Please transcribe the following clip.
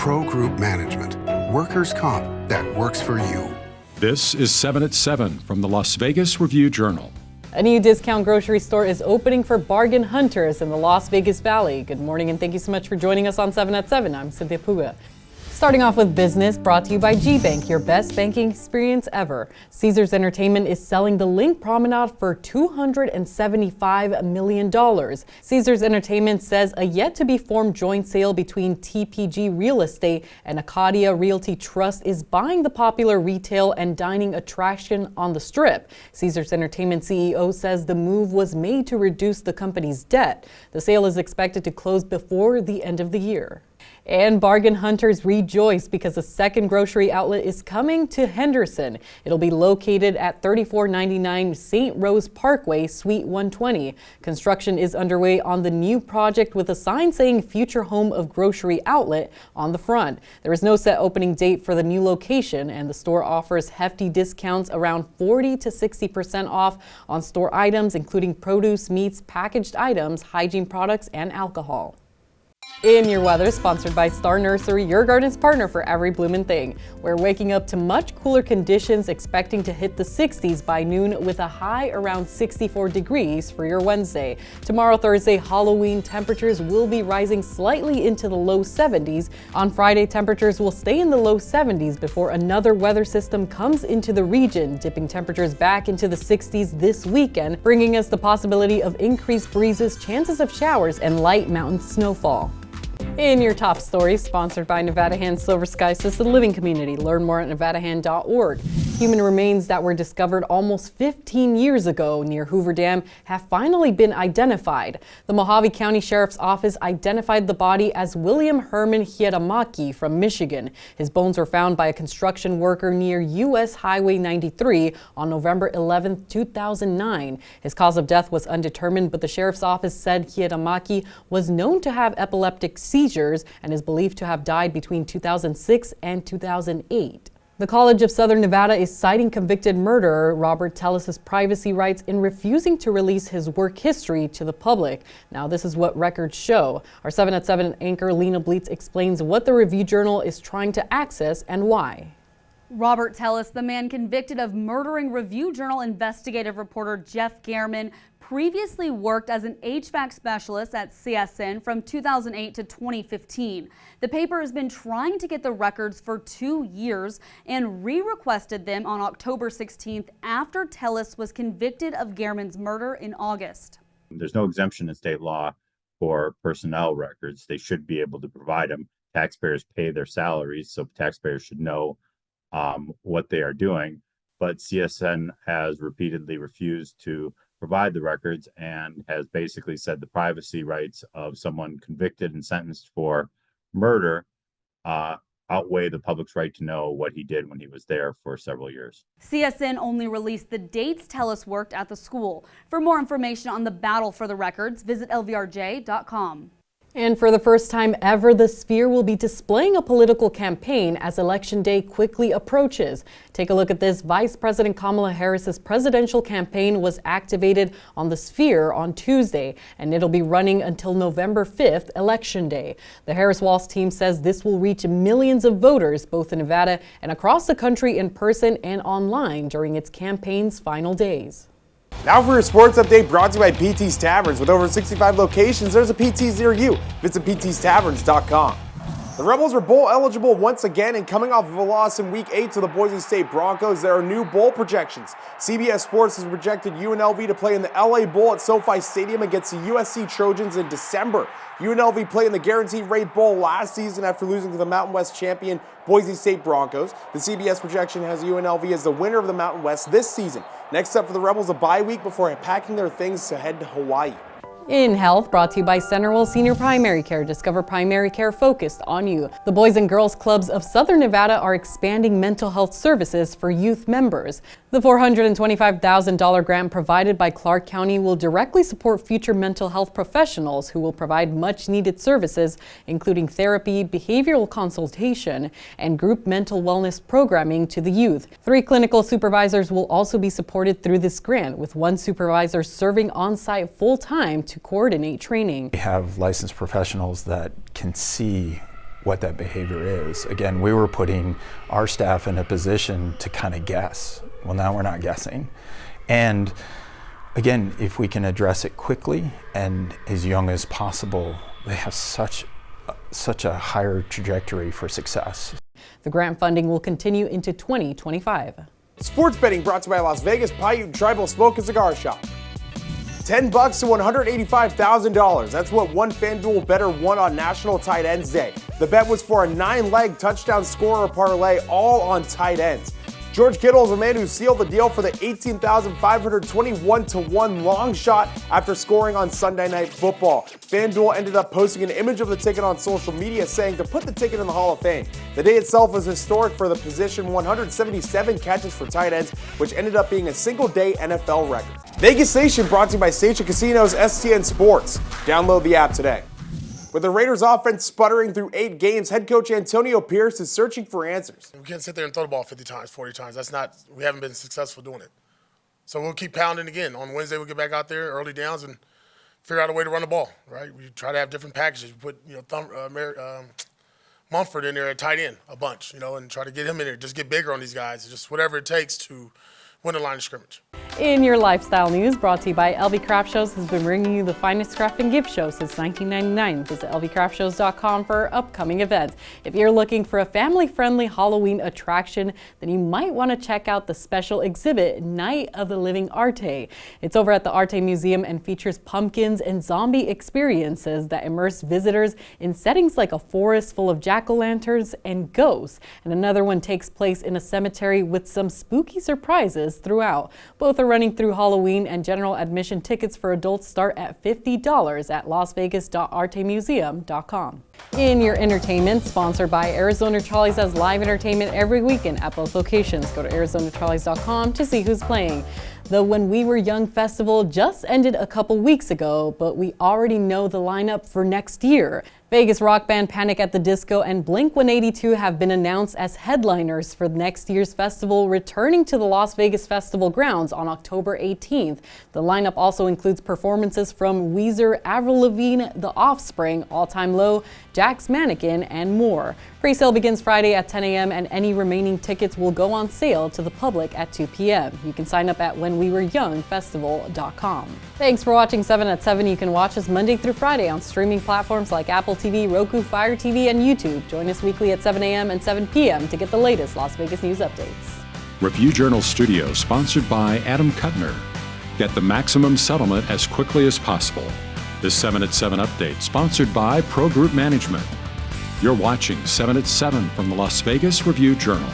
Pro Group Management. Workers' comp that works for you. This is 7 at 7 from the Las Vegas Review-Journal. A new discount grocery store is opening for bargain hunters in the Las Vegas Valley. Good morning and thank you so much for joining us on 7 at 7. I'm Cynthia Puga. Starting off with business, brought to you by G-Bank, your best banking experience ever. Caesars Entertainment is selling the Link Promenade for $275 million. Caesars Entertainment says a yet-to-be-formed joint sale between TPG Real Estate and Acadia Realty Trust is buying the popular retail and dining attraction on the Strip. Caesars Entertainment CEO says the move was made to reduce the company's debt. The sale is expected to close before the end of the year. And bargain hunters rejoice because a second grocery outlet is coming to Henderson. It'll be located at 3499 St. Rose Parkway, Suite 120. Construction is underway on the new project with a sign saying Future Home of Grocery Outlet on the front. There is no set opening date for the new location, and the store offers hefty discounts around 40 to 60% off on store items, including produce, meats, packaged items, hygiene products, and alcohol. In your weather, sponsored by Star Nursery, your garden's partner for every bloomin' thing. We're waking up to much cooler conditions, expecting to hit the 60s by noon with a high around 64 degrees for your Wednesday. Tomorrow, Thursday, Halloween, temperatures will be rising slightly into the low 70s. On Friday, temperatures will stay in the low 70s before another weather system comes into the region, dipping temperatures back into the 60s this weekend, bringing us the possibility of increased breezes, chances of showers, and light mountain snowfall. In your top stories, sponsored by Nevada Hand Silver Sky Assisted Living Community. Learn more at nevadahand.org. Human remains that were discovered almost 15 years ago near Hoover Dam have finally been identified. The Mojave County Sheriff's Office identified the body as William Herman Hieramaki from Michigan. His bones were found by a construction worker near U.S. Highway 93 on November 11, 2009. His cause of death was undetermined, but the Sheriff's Office said Hieramaki was known to have epileptic seizures and is believed to have died between 2006 and 2008. The College of Southern Nevada is citing convicted murderer Robert Tellis' privacy rights in refusing to release his work history to the public. Now, this is what records show. Our 7 at 7 anchor Lena Bleetz explains what the Review-Journal is trying to access and why. Robert Tellis, the man convicted of murdering Review-Journal investigative reporter Jeff Gehrman, previously worked as an HVAC specialist at CSN from 2008 to 2015. The paper has been trying to get the records for 2 years and re-requested them on October 16th after Tellis was convicted of Gehrman's murder in August. There's no exemption in state law for personnel records. They should be able to provide them. Taxpayers pay their salaries, so taxpayers should know what they are doing. But CSN has repeatedly refused to provide the records and has basically said the privacy rights of someone convicted and sentenced for murder outweigh the public's right to know what he did when he was there for several years. CSN only released the dates Tellis worked at the school. For more information on the battle for the records, visit lvrj.com. And for the first time ever, the Sphere will be displaying a political campaign as Election Day quickly approaches. Take a look at this. Vice President Kamala Harris's presidential campaign was activated on the Sphere on Tuesday, and it'll be running until November 5th, Election Day. The Harris-Walz team says this will reach millions of voters, both in Nevada and across the country in person and online during its campaign's final days. Now for your sports update, brought to you by PT's Taverns. With over 65 locations, there's a PT's near you. Visit ptstaverns.com. The Rebels are bowl eligible once again, and coming off of a loss in Week 8 to the Boise State Broncos, there are new bowl projections. CBS Sports has projected UNLV to play in the LA Bowl at SoFi Stadium against the USC Trojans in December. UNLV played in the Guaranteed Rate Bowl last season after losing to the Mountain West champion Boise State Broncos. The CBS projection has UNLV as the winner of the Mountain West this season. Next up for the Rebels, a bye week before packing their things to head to Hawaii. In Health, brought to you by Centerville Senior Primary Care. Discover primary care focused on you. The Boys and Girls Clubs of Southern Nevada are expanding mental health services for youth members. The $425,000 grant provided by Clark County will directly support future mental health professionals who will provide much needed services, including therapy, behavioral consultation, and group mental wellness programming to the youth. 3 clinical supervisors will also be supported through this grant, with 1 supervisor serving on-site full-time to coordinate training. We have licensed professionals that can see what that behavior is. Again, we were putting our staff in a position to kind of guess. Well, now we're not guessing. And again, if we can address it quickly and as young as possible, they have such a higher trajectory for success. The grant funding will continue into 2025. Sports betting brought to you by Las Vegas Paiute Tribal Smoke and Cigar Shop. $10 to $185,000. That's what one FanDuel bettor won on National Tight Ends Day. The bet was for a 9-leg touchdown scorer parlay, all on tight ends. George Kittle is the man who sealed the deal for the 18,521-1 long shot after scoring on Sunday Night Football. FanDuel ended up posting an image of the ticket on social media saying to put the ticket in the Hall of Fame. The day itself was historic for the position, 177 catches for tight ends, which ended up being a single-day NFL record. Vegas Station brought to you by Station Casinos STN Sports. Download the app today. With the Raiders offense sputtering through 8 games, head coach Antonio Pierce is searching for answers. We can't sit there and throw the ball 50 times, 40 times. We haven't been successful doing it. So we'll keep pounding again. On Wednesday, we'll get back out there, early downs, and figure out a way to run the ball, right? We try to have different packages. We put, Mumford in there at tight end a bunch, and try to get him in there. Just get bigger on these guys. Just whatever it takes to win the line of scrimmage. In your lifestyle news, brought to you by LV Craft Shows, has been bringing you the finest craft and gift show since 1999. Visit lvcraftshows.com for upcoming events. If you're looking for a family-friendly Halloween attraction, then you might want to check out the special exhibit, Night of the Living Arte. It's over at the Arte Museum and features pumpkins and zombie experiences that immerse visitors in settings like a forest full of jack-o'-lanterns and ghosts. And another one takes place in a cemetery with some spooky surprises throughout. Both are running through Halloween, and general admission tickets for adults start at $50 at lasvegas.artemuseum.com. In your entertainment, sponsored by Arizona Trolleys, has live entertainment every weekend at both locations. Go to arizonatrolleys.com to see who's playing. The When We Were Young festival just ended a couple weeks ago, but we already know the lineup for next year. Vegas rock band Panic at the Disco and Blink-182 have been announced as headliners for next year's festival, returning to the Las Vegas Festival grounds on October 18th. The lineup also includes performances from Weezer, Avril Lavigne, The Offspring, All Time Low, Jack's Mannequin, and more. Pre-sale begins Friday at 10 a.m. and any remaining tickets will go on sale to the public at 2 p.m. You can sign up at whenwewereyoungfestival.com. Thanks for watching 7 at 7. You can watch us Monday through Friday on streaming platforms like Apple TV, Roku, Fire TV, and YouTube. Join us weekly at 7 a.m. and 7 p.m. to get the latest Las Vegas news updates. Review Journal Studio, sponsored by Adam Kuttner. Get the maximum settlement as quickly as possible. This 7 at 7 update, sponsored by Pro Group Management. You're watching 7 at 7 from the Las Vegas Review Journal.